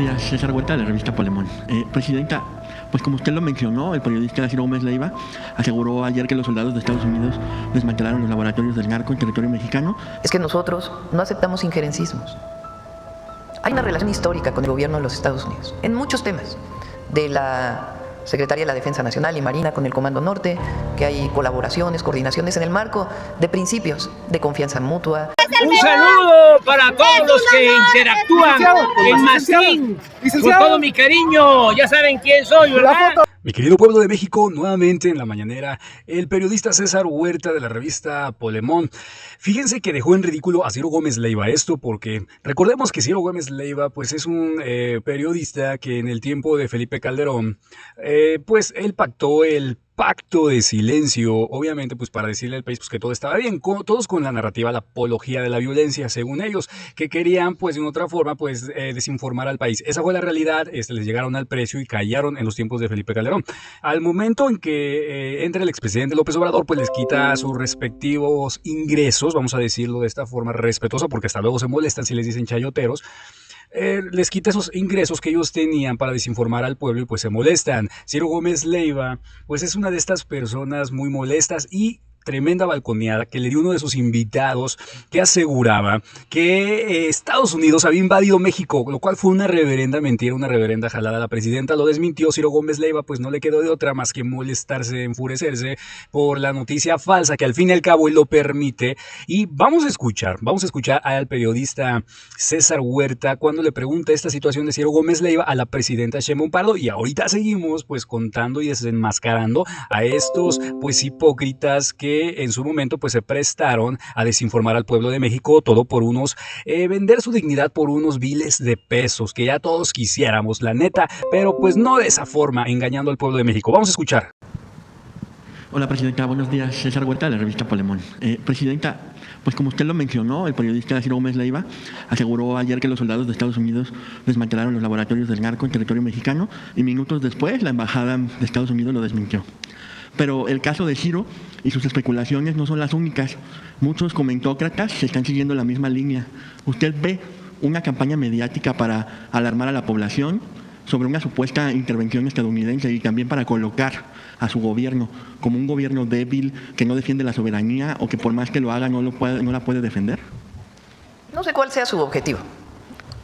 Días, César Huerta, de la revista Polemón. Presidenta, pues como usted lo mencionó, el periodista Ciro Gómez Leiva aseguró ayer que los soldados de Estados Unidos desmantelaron los laboratorios del narco en territorio mexicano. Es que nosotros no aceptamos injerencismos. Hay una relación histórica con el gobierno de los Estados Unidos, en muchos temas, de la Secretaría de la Defensa Nacional y Marina con el Comando Norte, que hay colaboraciones, coordinaciones en el marco de principios de confianza mutua. Un saludo para todos los que interactúan en Masín. Con todo mi cariño, ya saben quién soy, ¿verdad? Mi querido pueblo de México, nuevamente en la mañanera, el periodista César Huerta de la revista Polemón. Fíjense que dejó en ridículo a Ciro Gómez Leiva esto porque recordemos que Ciro Gómez Leiva pues es un periodista que en el tiempo de Felipe Calderón pues él pactó el pacto de silencio, obviamente pues para decirle al país pues que todo estaba bien, todos con la narrativa, la apología de la violencia, según ellos, que querían pues de una otra forma pues desinformar al país. Esa fue la realidad, les llegaron al precio y callaron en los tiempos de Felipe Calderón. Al momento en que entra el expresidente López Obrador, pues les quita sus respectivos ingresos, vamos a decirlo de esta forma respetuosa, porque hasta luego se molestan si les dicen chayoteros. Les quita esos ingresos que ellos tenían para desinformar al pueblo y pues se molestan. Ciro Gómez Leiva pues es una de estas personas muy molestas y tremenda balconeada que le dio uno de sus invitados que aseguraba que Estados Unidos había invadido México, lo cual fue una reverenda mentira, una reverenda jalada. La presidenta lo desmintió. Ciro Gómez Leiva pues no le quedó de otra más que molestarse, enfurecerse por la noticia falsa que al fin y al cabo él lo permite. Y vamos a escuchar al periodista César Huerta cuando le pregunta esta situación de Ciro Gómez Leiva a la presidenta Sheinbaum Pardo, y ahorita seguimos pues contando y desenmascarando a estos pues hipócritas que en su momento pues se prestaron a desinformar al pueblo de México, todo por unos vender su dignidad por unos viles de pesos que ya todos quisiéramos, la neta, pero pues no de esa forma, engañando al pueblo de México. Vamos a escuchar. Hola, Presidenta, buenos días, César Huerta, de la revista Polemón. Presidenta, pues como usted lo mencionó, el periodista Ciro Gómez Leiva aseguró ayer que los soldados de Estados Unidos desmantelaron los laboratorios del narco en territorio mexicano y minutos después la embajada de Estados Unidos lo desmintió. Pero el caso de Ciro y sus especulaciones no son las únicas. Muchos comentócratas se están siguiendo la misma línea. ¿Usted ve una campaña mediática para alarmar a la población sobre una supuesta intervención estadounidense y también para colocar a su gobierno como un gobierno débil que no defiende la soberanía o que por más que lo haga no la puede defender? No sé cuál sea su objetivo.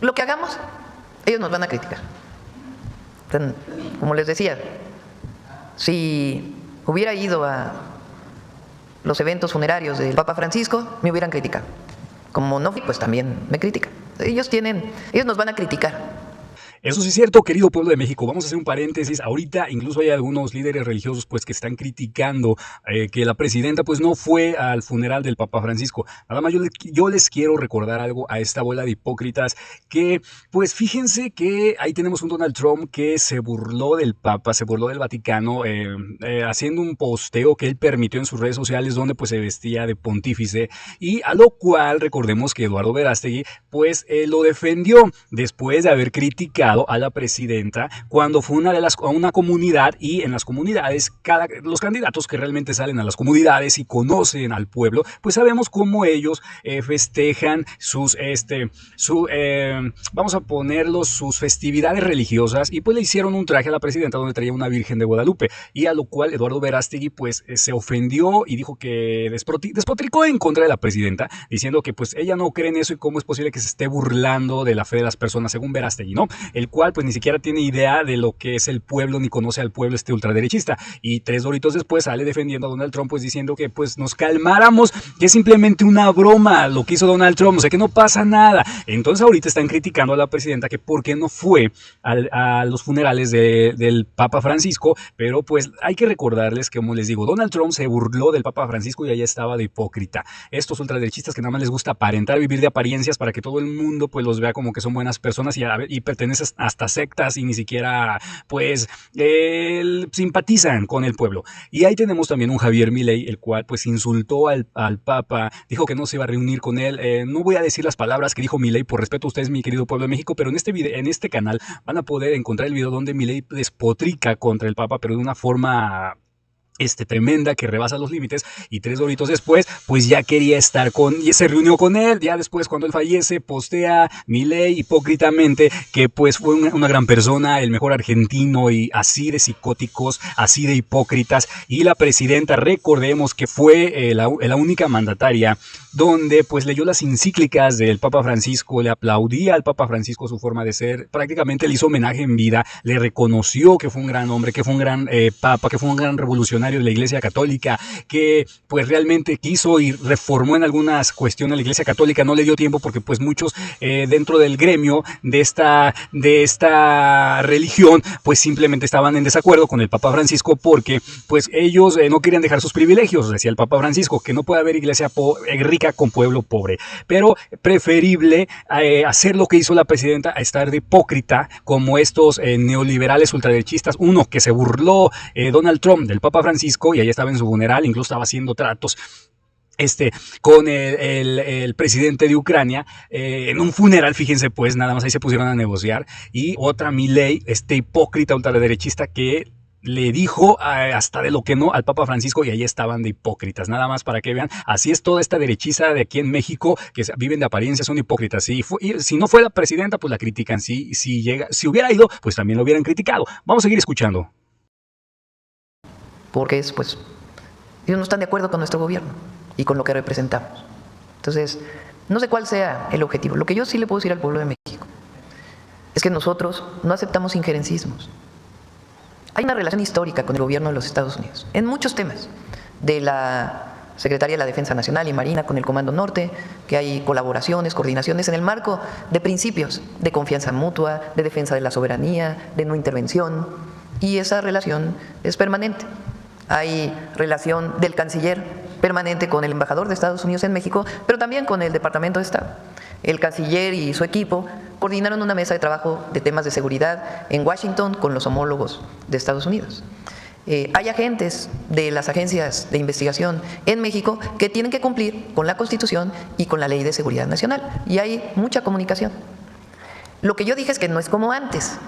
Lo que hagamos, ellos nos van a criticar. Como les decía, si hubiera ido a los eventos funerarios del Papa Francisco, me hubieran criticado. Como no fui, pues también me critican. Ellos nos van a criticar. Eso sí es cierto, querido pueblo de México. Vamos a hacer un paréntesis. Ahorita incluso hay algunos líderes religiosos pues que están criticando que la presidenta pues no fue al funeral del Papa Francisco. Nada más yo les quiero recordar algo a esta bola de hipócritas que pues fíjense que ahí tenemos un Donald Trump que se burló del Papa, se burló del Vaticano haciendo un posteo que él permitió en sus redes sociales donde pues se vestía de pontífice, y a lo cual recordemos que Eduardo Verástegui pues lo defendió después de haber criticado a la presidenta cuando fue a una comunidad, y en las comunidades los candidatos que realmente salen a las comunidades y conocen al pueblo pues sabemos cómo ellos festejan vamos a ponerlos, sus festividades religiosas, y pues le hicieron un traje a la presidenta donde traía una Virgen de Guadalupe, y a lo cual Eduardo Verástegui pues se ofendió y dijo que despotricó en contra de la presidenta diciendo que pues ella no cree en eso y cómo es posible que se esté burlando de la fe de las personas, según Verástegui, ¿no? El cual pues ni siquiera tiene idea de lo que es el pueblo ni conoce al pueblo este ultraderechista, y 3 doritos después sale defendiendo a Donald Trump pues diciendo que pues nos calmáramos, que es simplemente una broma lo que hizo Donald Trump, o sea que no pasa nada. Entonces ahorita están criticando a la presidenta que por qué no fue a los funerales del Papa Francisco, pero pues hay que recordarles que, como les digo, Donald Trump se burló del Papa Francisco y allá estaba de hipócrita. Estos ultraderechistas que nada más les gusta aparentar, vivir de apariencias para que todo el mundo pues los vea como que son buenas personas y pertenecen hasta sectas y ni siquiera pues simpatizan con el pueblo. Y ahí tenemos también un Javier Milei, el cual pues insultó al Papa, dijo que no se iba a reunir con él. No voy a decir las palabras que dijo Milei por respeto a ustedes, mi querido pueblo de México, pero en este canal van a poder encontrar el video donde Milei despotrica contra el Papa, pero de una forma tremenda que rebasa los límites, y 3 doritos después pues ya quería estar y se reunió con él. Ya después, cuando él fallece, postea Milei hipócritamente que pues fue una gran persona, el mejor argentino, y así de psicóticos, así de hipócritas. Y la presidenta, recordemos que fue la única mandataria donde pues leyó las encíclicas del Papa Francisco, le aplaudía al Papa Francisco su forma de ser, prácticamente le hizo homenaje en vida, le reconoció que fue un gran hombre, que fue un gran papa, que fue un gran revolucionario de la Iglesia Católica, que pues realmente quiso y reformó en algunas cuestiones la Iglesia Católica. No le dio tiempo porque pues muchos dentro del gremio de esta religión pues simplemente estaban en desacuerdo con el Papa Francisco, porque pues ellos no querían dejar sus privilegios. Decía el Papa Francisco que no puede haber iglesia rica con pueblo pobre, pero preferible hacer lo que hizo la presidenta a estar de hipócrita como estos neoliberales ultraderechistas. Uno que se burló Donald Trump del Papa Francisco, y ahí estaba en su funeral, incluso estaba haciendo tratos con el presidente de Ucrania en un funeral. Fíjense pues, nada más ahí se pusieron a negociar. Y otra Milei, hipócrita ultraderechista, que le dijo hasta de lo que no al Papa Francisco, y ahí estaban de hipócritas. Nada más para que vean, así es toda esta derechiza de aquí en México, que viven de apariencia, son hipócritas. Y si no fue la presidenta, pues la critican. Si hubiera ido, pues también lo hubieran criticado. Vamos a seguir escuchando. Porque pues, ellos no están de acuerdo con nuestro gobierno y con lo que representamos. Entonces, no sé cuál sea el objetivo. Lo que yo sí le puedo decir al pueblo de México es que nosotros no aceptamos injerencismos. Hay una relación histórica con el gobierno de los Estados Unidos en muchos temas, de la Secretaría de la Defensa Nacional y Marina con el Comando Norte, que hay colaboraciones, coordinaciones en el marco de principios de confianza mutua, de defensa de la soberanía, de no intervención, y esa relación es permanente. Hay relación del canciller permanente con el embajador de Estados Unidos en México, pero también con el Departamento de Estado. El canciller y su equipo coordinaron una mesa de trabajo de temas de seguridad en Washington con los homólogos de Estados Unidos. Hay agentes de las agencias de investigación en México que tienen que cumplir con la Constitución y con la Ley de Seguridad Nacional, y hay mucha comunicación. Lo que yo dije es que no es como antes.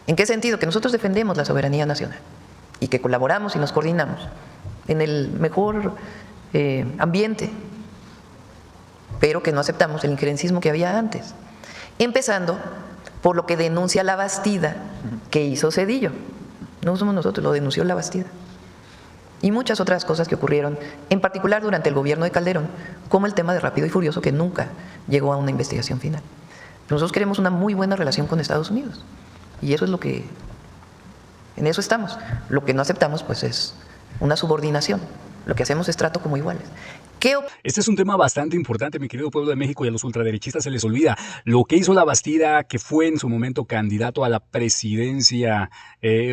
¿En qué sentido? Que nosotros defendemos la soberanía nacional y que colaboramos y nos coordinamos en el mejor ambiente, pero que no aceptamos el injerencismo que había antes, empezando por lo que denuncia la Bastida que hizo Zedillo. No somos nosotros, lo denunció la Bastida. Y muchas otras cosas que ocurrieron, en particular durante el gobierno de Calderón, como el tema de Rápido y Furioso, que nunca llegó a una investigación final. Nosotros queremos una muy buena relación con Estados Unidos, y eso es en eso estamos. Lo que no aceptamos pues es una subordinación. Lo que hacemos es trato como iguales. Este es un tema bastante importante, mi querido pueblo de México, y a los ultraderechistas se les olvida lo que hizo la Bastida, que fue en su momento candidato a la presidencia,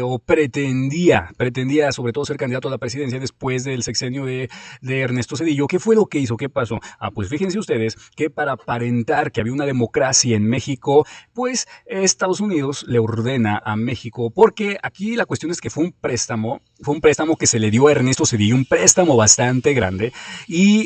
o pretendía sobre todo ser candidato a la presidencia después del sexenio de Ernesto Zedillo. ¿Qué fue lo que hizo? ¿Qué pasó? Pues fíjense ustedes que para aparentar que había una democracia en México, pues Estados Unidos le ordena a México, porque aquí la cuestión es que fue un préstamo que se le dio a Ernesto Zedillo, un préstamo bastante grande, y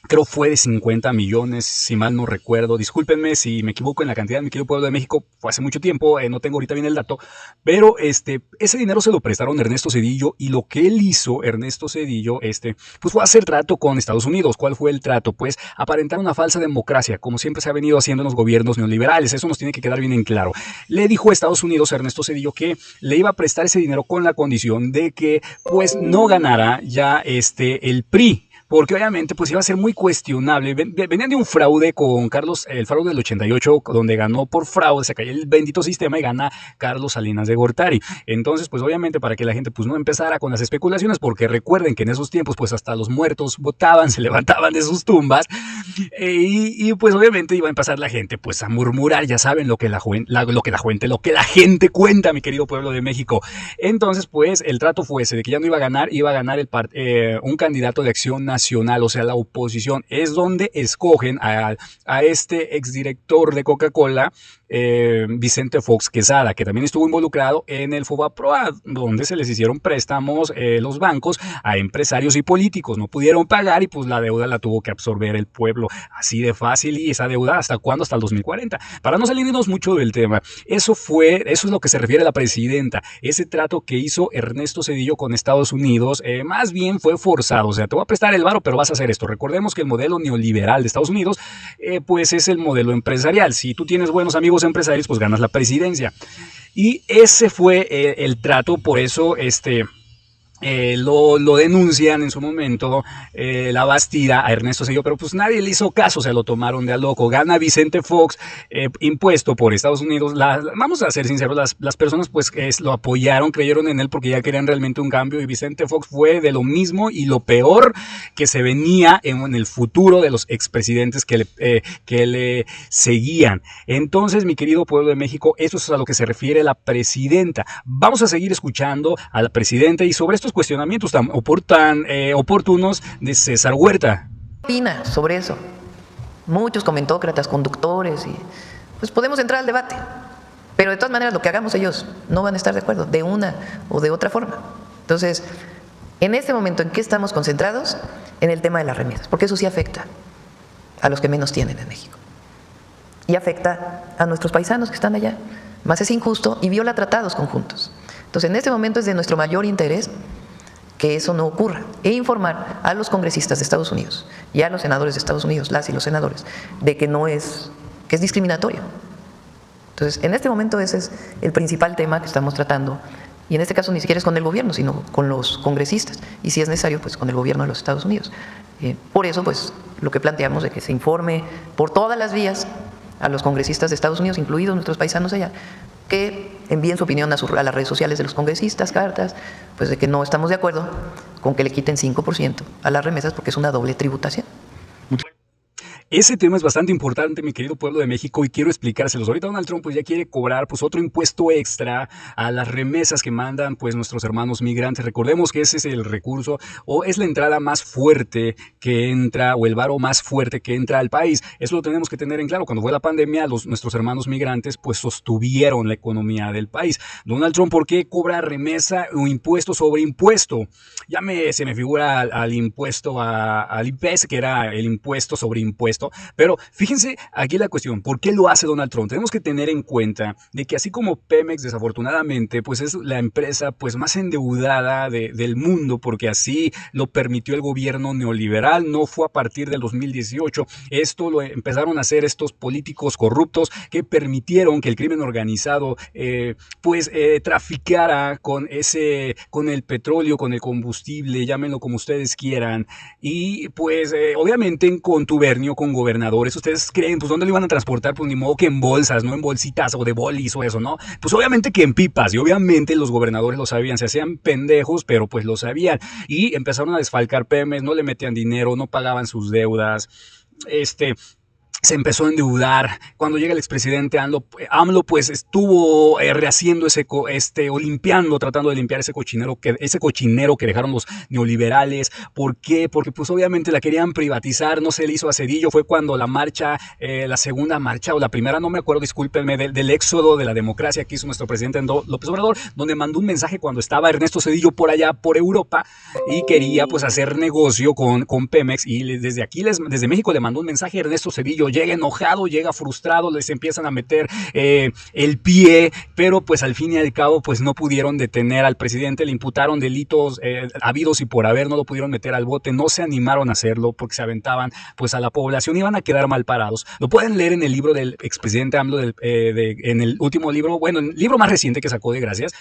creo fue de 50 millones, si mal no recuerdo. Discúlpenme si me equivoco en la cantidad, mi querido pueblo de México, fue hace mucho tiempo, no tengo ahorita bien el dato, pero ese dinero se lo prestaron a Ernesto Zedillo, y lo que él hizo, Ernesto Zedillo, pues fue hacer trato con Estados Unidos. ¿Cuál fue el trato? Pues aparentar una falsa democracia, como siempre se ha venido haciendo en los gobiernos neoliberales. Eso nos tiene que quedar bien en claro. Le dijo a Estados Unidos a Ernesto Zedillo que le iba a prestar ese dinero con la condición de que pues no ganara ya el PRI, porque obviamente pues iba a ser muy cuestionable. Venían de un fraude con Carlos, el fraude del 88, donde ganó por fraude, se cayó el bendito sistema y gana Carlos Salinas de Gortari. Entonces pues obviamente para que la gente pues no empezara con las especulaciones, porque recuerden que en esos tiempos pues hasta los muertos votaban, se levantaban de sus tumbas, y pues obviamente iba a empezar la gente pues a murmurar, ya saben lo que la gente cuenta, mi querido pueblo de México. Entonces pues el trato fue ese, de que ya no iba a ganar un candidato de Acción Nacional, o sea, la oposición. Es donde escogen a este exdirector de Coca-Cola, Vicente Fox Quesada, que también estuvo involucrado en el Fobaproa, donde se les hicieron préstamos los bancos a empresarios y políticos. No pudieron pagar y pues la deuda la tuvo que absorber el pueblo, así de fácil. Y esa deuda, ¿hasta cuándo? Hasta el 2040. Para no salirnos mucho del tema, eso es lo que se refiere a la presidenta. Ese trato que hizo Ernesto Zedillo con Estados Unidos, más bien fue forzado. O sea, te voy a prestar el varo, pero vas a hacer esto. Recordemos que el modelo neoliberal de Estados Unidos, pues es el modelo empresarial. Si tú tienes buenos amigos empresarios, pues ganas la presidencia. Y ese fue el trato. Por eso lo denuncian en su momento la Bastida a Ernesto Zedillo, pero pues nadie le hizo caso, se lo tomaron de a loco. Gana Vicente Fox, impuesto por Estados Unidos. Vamos a ser sinceros, las personas pues lo apoyaron, creyeron en él porque ya querían realmente un cambio, y Vicente Fox fue de lo mismo y lo peor que se venía en el futuro de los expresidentes que le seguían. Entonces, mi querido pueblo de México, eso es a lo que se refiere la presidenta. Vamos a seguir escuchando a la presidenta y sobre estos cuestionamientos tan oportunos de César Huerta. ¿Qué opina sobre eso? Muchos comentócratas, conductores, y pues podemos entrar al debate, pero de todas maneras lo que hagamos ellos no van a estar de acuerdo de una o de otra forma. Entonces, en este momento, ¿en qué estamos concentrados? En el tema de las remesas, porque eso sí afecta a los que menos tienen en México y afecta a nuestros paisanos que están allá, más es injusto y viola tratados conjuntos. Entonces, en este momento es de nuestro mayor interés que eso no ocurra e informar a los congresistas de Estados Unidos y a los senadores de Estados Unidos, las y los senadores, de que que es discriminatorio. Entonces, en este momento ese es el principal tema que estamos tratando, y en este caso ni siquiera es con el gobierno, sino con los congresistas, y si es necesario, pues con el gobierno de los Estados Unidos. Por eso, pues, lo que planteamos de que se informe por todas las vías a los congresistas de Estados Unidos, incluidos nuestros paisanos allá, que envíen su opinión a las redes sociales de los congresistas, cartas, pues de que no estamos de acuerdo con que le quiten 5% a las remesas porque es una doble tributación. Ese tema es bastante importante, mi querido pueblo de México, y quiero explicárselos. Ahorita Donald Trump pues ya quiere cobrar pues otro impuesto extra a las remesas que mandan pues nuestros hermanos migrantes. Recordemos que ese es el recurso o es la entrada más fuerte que entra, o el varo más fuerte que entra al país. Eso lo tenemos que tener en claro. Cuando fue la pandemia, nuestros hermanos migrantes pues sostuvieron la economía del país. Donald Trump, ¿por qué cobra remesa o impuesto sobre impuesto? Se me figura al impuesto al IPS, que era el impuesto sobre impuesto. Pero fíjense aquí la cuestión, ¿por qué lo hace Donald Trump? Tenemos que tener en cuenta de que así como Pemex desafortunadamente pues es la empresa pues más endeudada del mundo, porque así lo permitió el gobierno neoliberal, no fue a partir del 2018, esto lo empezaron a hacer estos políticos corruptos que permitieron que el crimen organizado traficara con el petróleo, con el combustible, llámenlo como ustedes quieran, y pues obviamente en contubernio con gobernadores. Ustedes creen, pues ¿dónde lo iban a transportar? Pues ni modo que en bolsas, no en bolsitas o de bolis o eso, ¿no? Pues obviamente que en pipas, y obviamente los gobernadores lo sabían, se hacían pendejos, pero pues lo sabían, y empezaron a desfalcar Pemex, no le metían dinero, no pagaban sus deudas, se empezó a endeudar. Cuando llega el expresidente AMLO pues estuvo rehaciendo tratando de limpiar ese cochinero que dejaron los neoliberales. ¿Por qué? Porque pues obviamente la querían privatizar, no se le hizo a Zedillo. Fue cuando la marcha, la segunda marcha o la primera, no me acuerdo, discúlpenme, del éxodo de la democracia que hizo nuestro presidente López Obrador, donde mandó un mensaje cuando estaba Ernesto Zedillo por allá, por Europa, y quería pues hacer negocio con Pemex, y desde México le mandó un mensaje a Ernesto Zedillo. Llega enojado, llega frustrado, les empiezan a meter el pie, pero pues al fin y al cabo pues no pudieron detener al presidente, le imputaron delitos habidos y por haber, no lo pudieron meter al bote, no se animaron a hacerlo porque se aventaban pues a la población, iban a quedar mal parados. Lo pueden leer en el libro del expresidente AMLO, en el último libro, bueno, el libro más reciente que sacó de Gracias,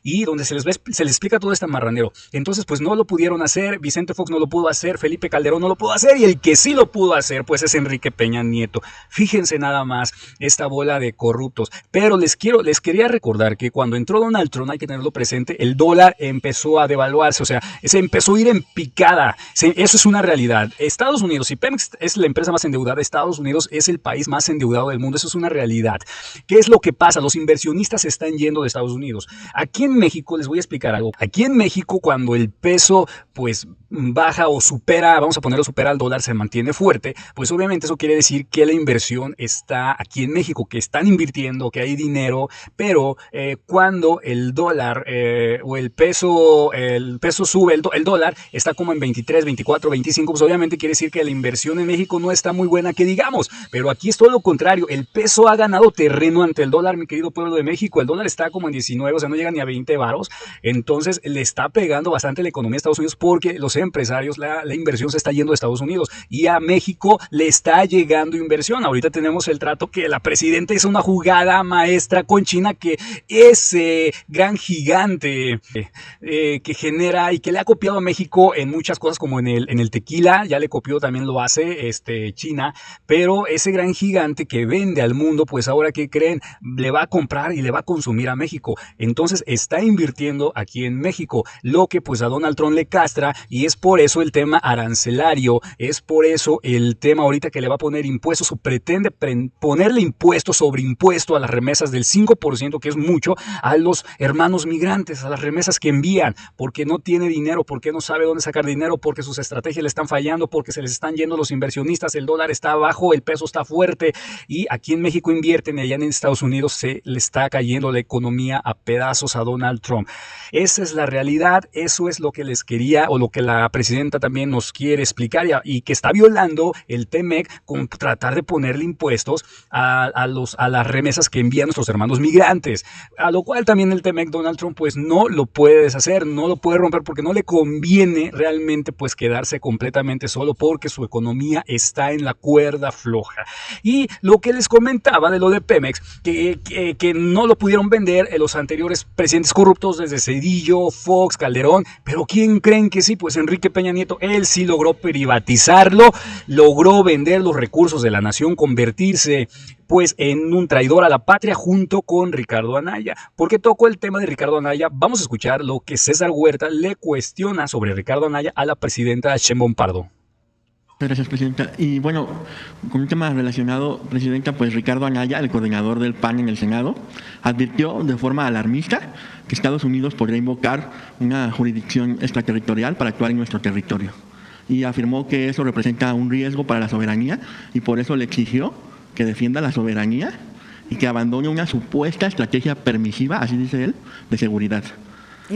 y donde se les explica todo este marranero. Entonces pues no lo pudieron hacer, Vicente Fox no lo pudo hacer, Felipe Calderón no lo pudo hacer, y el que sí lo pudo hacer pues es Enrique Peña Nieto. Fíjense nada más esta bola de corruptos. Pero les quería recordar que cuando entró Donald Trump, hay que tenerlo presente, el dólar empezó a devaluarse, o sea, se empezó a ir en picada. Eso es una realidad. Estados Unidos, si Pemex es la empresa más endeudada, Estados Unidos es el país más endeudado del mundo. Eso es una realidad. ¿Qué es lo que pasa? Los inversionistas se están yendo de Estados Unidos. Aquí en en México, les voy a explicar algo. Aquí en México, cuando el peso pues baja o supera, vamos a ponerlo supera al dólar, se mantiene fuerte, pues obviamente eso quiere decir que la inversión está aquí en México, que están invirtiendo, que hay dinero, pero cuando el dólar o el peso sube, el dólar está como en 23, 24, 25, pues obviamente quiere decir que la inversión en México no está muy buena, que digamos, pero aquí es todo lo contrario, el peso ha ganado terreno ante el dólar, mi querido pueblo de México, el dólar está como en 19, o sea, no llega ni a 20 varos, entonces le está pegando bastante la economía de Estados Unidos porque los empresarios, la inversión se está yendo de Estados Unidos y a México le está llegando inversión. Ahorita tenemos el trato que la presidenta hizo una jugada maestra con China, que ese gran gigante que genera y que le ha copiado a México en muchas cosas, como en el tequila, ya le copió, también lo hace China, pero ese gran gigante que vende al mundo, pues ahora, ¿qué creen? Le va a comprar y le va a consumir a México. Entonces está invirtiendo aquí en México, lo que pues a Donald Trump le castra, y es por eso el tema arancelario, es por eso el tema ahorita que le va a poner impuestos o pretende ponerle impuesto sobre impuesto a las remesas del 5%, que es mucho, a los hermanos migrantes, a las remesas que envían, porque no tiene dinero, porque no sabe dónde sacar dinero, porque sus estrategias le están fallando, porque se les están yendo los inversionistas, el dólar está bajo, el peso está fuerte, y aquí en México invierten y allá en Estados Unidos se le está cayendo la economía a pedazos a Donald Trump. Esa es la realidad, eso es lo que les quería, o lo que la presidenta también nos quiere explicar, y que está violando el TEMEC con tratar de ponerle impuestos a las remesas que envían nuestros hermanos migrantes, a lo cual también el TEMEC, Donald Trump, pues no lo puede deshacer, no lo puede romper, porque no le conviene realmente pues quedarse completamente solo, porque su economía está en la cuerda floja. Y lo que les comentaba de lo de Pemex, que no lo pudieron vender los anteriores presidentes corruptos, desde Cedillo, Fox, Calderón, pero ¿quién creen que sí? Pues Enrique Peña Nieto, él sí logró privatizarlo, logró vender los recursos de la nación, convertirse pues en un traidor a la patria junto con Ricardo Anaya. ¿Por qué tocó el tema de Ricardo Anaya? Vamos a escuchar lo que César Huerta le cuestiona sobre Ricardo Anaya a la presidenta Sheinbaum Pardo. Gracias, presidenta. Y bueno, con un tema relacionado, presidenta, pues Ricardo Anaya, el coordinador del PAN en el Senado, advirtió de forma alarmista que Estados Unidos podría invocar una jurisdicción extraterritorial para actuar en nuestro territorio. Y afirmó que eso representa un riesgo para la soberanía y por eso le exigió que defienda la soberanía y que abandone una supuesta estrategia permisiva, así dice él, de seguridad.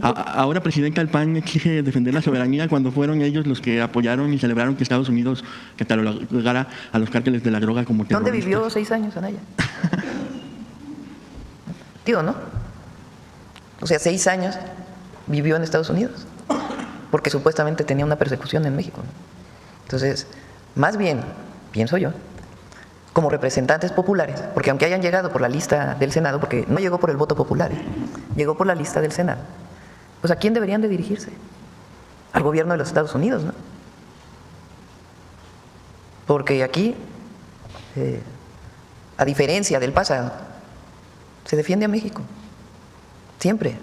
Ahora, presidenta, el PAN exige defender la soberanía cuando fueron ellos los que apoyaron y celebraron que Estados Unidos catalogara a los cárteles de la droga como terroristas. ¿Dónde vivió 6 años Anaya? Digo, ¿no? O sea, 6 años vivió en Estados Unidos, porque supuestamente tenía una persecución en México, ¿no? Entonces, más bien, pienso yo, como representantes populares, porque aunque hayan llegado por la lista del Senado, porque no llegó por el voto popular, llegó por la lista del Senado, pues ¿a quién deberían de dirigirse? Al gobierno de los Estados Unidos, ¿no? Porque aquí, a diferencia del pasado, se defiende a México, siempre.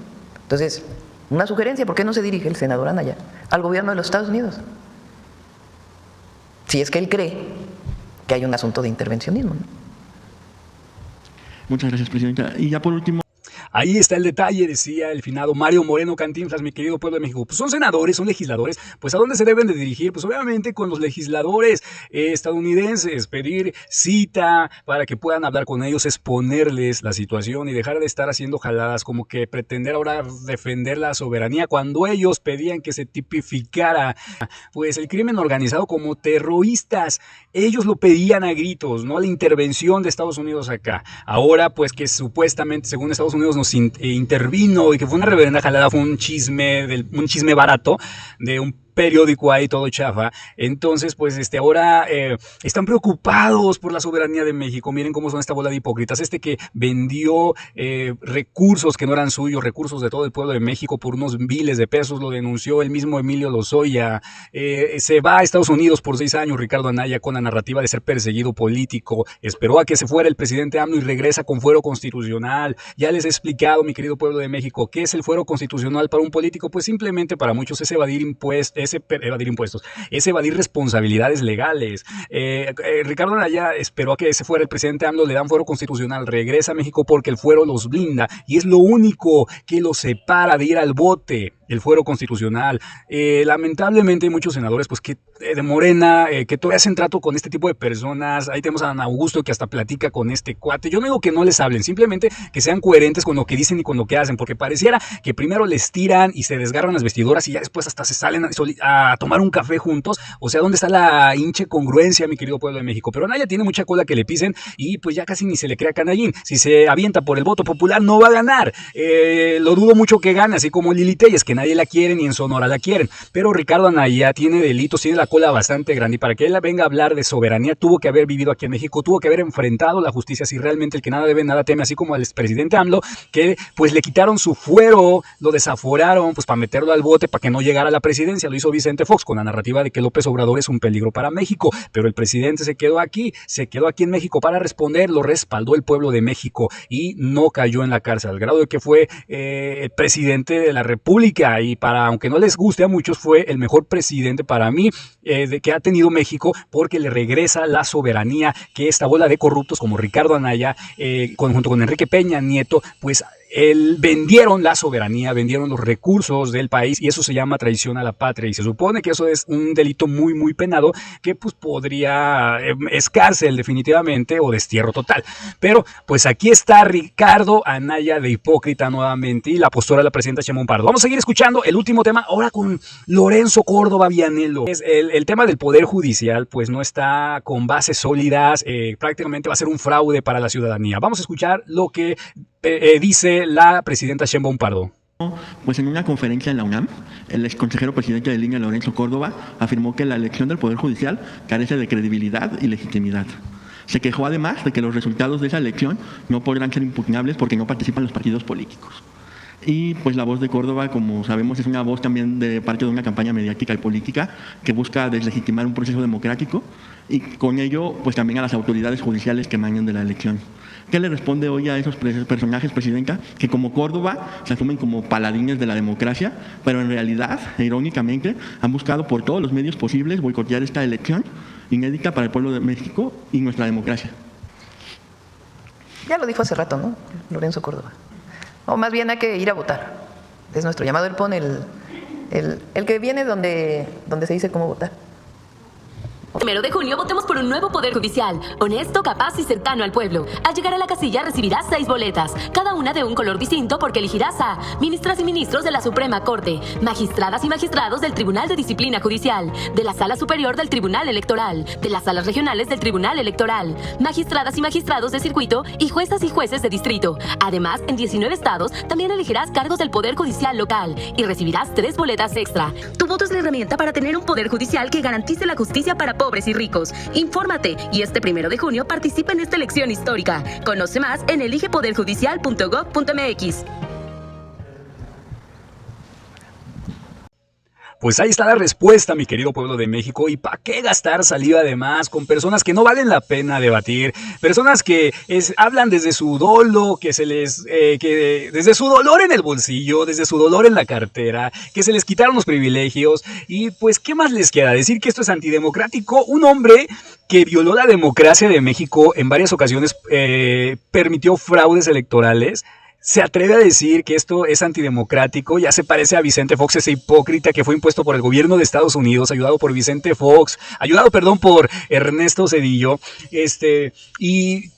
Entonces, una sugerencia, ¿por qué no se dirige el senador Anaya al gobierno de los Estados Unidos? Si es que él cree que hay un asunto de intervencionismo, ¿no? Muchas gracias, presidenta. Y ya por último... Ahí está el detalle, decía el finado Mario Moreno Cantinflas, mi querido pueblo de México. Pues son senadores, son legisladores, pues ¿a dónde se deben de dirigir? Pues obviamente con los legisladores estadounidenses, pedir cita para que puedan hablar con ellos, exponerles la situación y dejar de estar haciendo jaladas como que pretender ahora defender la soberanía cuando ellos pedían que se tipificara pues el crimen organizado como terroristas. Ellos lo pedían a gritos, ¿no? La intervención de Estados Unidos acá. Ahora pues que supuestamente, según Estados Unidos, nos intervino y que fue una reverenda jalada, fue un chisme barato de un periódico ahí todo chafa. Entonces pues ahora están preocupados por la soberanía de México. Miren cómo son esta bola de hipócritas. Que vendió recursos que no eran suyos, recursos de todo el pueblo de México por unos miles de pesos, lo denunció el mismo Emilio Lozoya. Se va a Estados Unidos por 6 años Ricardo Anaya con la narrativa de ser perseguido político. Esperó a que se fuera el presidente AMLO y regresa con fuero constitucional. Ya les he explicado, mi querido pueblo de México, ¿qué es el fuero constitucional para un político? Pues simplemente para muchos es evadir impuestos, es evadir impuestos, es evadir responsabilidades legales. Ricardo Anaya esperó a que se fuera el presidente AMLO, le dan fuero constitucional, regresa a México porque el fuero los blinda y es lo único que los separa de ir al bote, el fuero constitucional. Lamentablemente hay muchos senadores pues que de Morena que todavía hacen trato con este tipo de personas. Ahí tenemos a Ana Augusto que hasta platica con este cuate. Yo no digo que no les hablen, simplemente que sean coherentes con lo que dicen y con lo que hacen, porque pareciera que primero les tiran y se desgarran las vestiduras y ya después hasta se salen a tomar un café juntos. O sea, ¿dónde está la hinche congruencia, mi querido pueblo de México? Pero Anaya tiene mucha cola que le pisen y pues ya casi ni se le crea canallín. Si se avienta por el voto popular no va a ganar. Lo dudo mucho que gane, así como Lili Telles, que nadie la quiere ni en Sonora la quieren. Pero Ricardo Anaya tiene delitos, tiene la cola bastante grande y para que él venga a hablar de soberanía tuvo que haber vivido aquí en México, tuvo que haber enfrentado la justicia. Si realmente el que nada debe, nada teme, así como al expresidente AMLO, que pues le quitaron su fuero, lo desaforaron pues para meterlo al bote para que no llegara a la presidencia. Lo hizo Vicente Fox con la narrativa de que López Obrador es un peligro para México, pero el presidente se quedó aquí en México para responder, lo respaldó el pueblo de México y no cayó en la cárcel, al grado de que fue el presidente de la República y aunque no les guste a muchos, fue el mejor presidente para mí que ha tenido México, porque le regresa la soberanía que esta bola de corruptos como Ricardo Anaya, junto con Enrique Peña Nieto, pues vendieron la soberanía, vendieron los recursos del país y eso se llama traición a la patria y se supone que eso es un delito muy muy penado que pues podría es cárcel definitivamente o destierro total. Pero pues aquí está Ricardo Anaya de hipócrita nuevamente y la postura de la presidenta Sheinbaum Pardo. Vamos a seguir escuchando el último tema ahora con Lorenzo Córdoba Vianello. El tema del Poder Judicial pues no está con bases sólidas, prácticamente va a ser un fraude para la ciudadanía. Vamos a escuchar lo que dice la presidenta Sheinbaum Pardo. Pues en una conferencia en la UNAM, el exconsejero presidente de línea Lorenzo Córdoba afirmó que la elección del Poder Judicial carece de credibilidad y legitimidad. Se quejó además de que los resultados de esa elección no podrán ser impugnables porque no participan los partidos políticos. Y pues la voz de Córdoba, como sabemos, es una voz también de parte de una campaña mediática y política que busca deslegitimar un proceso democrático y con ello pues también a las autoridades judiciales que emanan de la elección. ¿Qué le responde hoy a esos personajes, presidenta? Que como Córdoba se asumen como paladines de la democracia, pero en realidad, irónicamente, han buscado por todos los medios posibles boicotear esta elección inédita para el pueblo de México y nuestra democracia. Ya lo dijo hace rato, ¿no? Lorenzo Córdoba. O más bien hay que ir a votar. Es nuestro llamado. Él pone el que viene donde se dice cómo votar. 1 de junio votemos por un nuevo Poder Judicial, honesto, capaz y cercano al pueblo. Al llegar a la casilla recibirás 6 boletas, cada una de un color distinto porque elegirás a ministras y ministros de la Suprema Corte, magistradas y magistrados del Tribunal de Disciplina Judicial, de la Sala Superior del Tribunal Electoral, de las salas regionales del Tribunal Electoral, magistradas y magistrados de circuito y juezas y jueces de distrito. Además, en 19 estados también elegirás cargos del Poder Judicial local y recibirás 3 boletas extra. Tu voto es la herramienta para tener un Poder Judicial que garantice la justicia para pobres y ricos. Infórmate y este 1 de junio participa en esta elección histórica. Conoce más en eligepoderjudicial.gov.mx. Pues ahí está la respuesta, mi querido pueblo de México. ¿Y para qué gastar saliva de más con personas que no valen la pena debatir? Personas que hablan desde su dolo, desde su dolor en el bolsillo, desde su dolor en la cartera, que se les quitaron los privilegios. Y pues, ¿qué más les queda? Decir que esto es antidemocrático. Un hombre que violó la democracia de México en varias ocasiones, permitió fraudes electorales. Se atreve a decir que esto es antidemocrático, ya se parece a Vicente Fox, ese hipócrita que fue impuesto por el gobierno de Estados Unidos, ayudado por por Ernesto Zedillo, y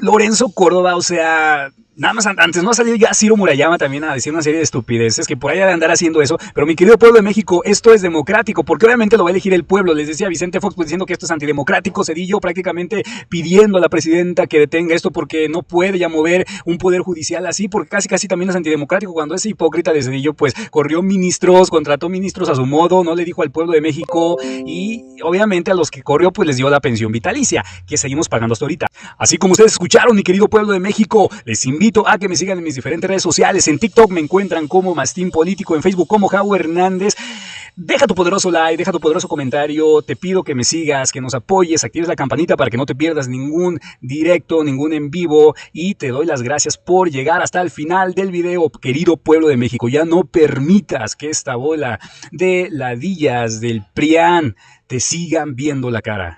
Lorenzo Córdoba, o sea, nada más antes no ha salido ya Ciro Murayama también a decir una serie de estupideces que por ahí ha de andar haciendo eso, pero mi querido pueblo de México, esto es democrático, porque obviamente lo va a elegir el pueblo. Les decía Vicente Fox pues diciendo que esto es antidemocrático, Zedillo prácticamente pidiendo a la presidenta que detenga esto porque no puede ya mover un poder judicial así, porque casi también es antidemocrático cuando ese hipócrita de Zedillo pues corrió ministros, contrató ministros a su modo, no le dijo al pueblo de México y obviamente a los que corrió pues les dio la pensión vitalicia, que seguimos pagando hasta ahorita. Así como ustedes escucharon, mi querido pueblo de México, les invito a que me sigan en mis diferentes redes sociales. En TikTok me encuentran como Mastín Político, en Facebook como Jau Hernández. Deja tu poderoso like, deja tu poderoso comentario, te pido que me sigas, que nos apoyes, actives la campanita para que no te pierdas ningún directo, ningún en vivo, y te doy las gracias por llegar hasta el final del video, querido pueblo de México. Ya no permitas que esta bola de ladillas del PRIAN te sigan viendo la cara.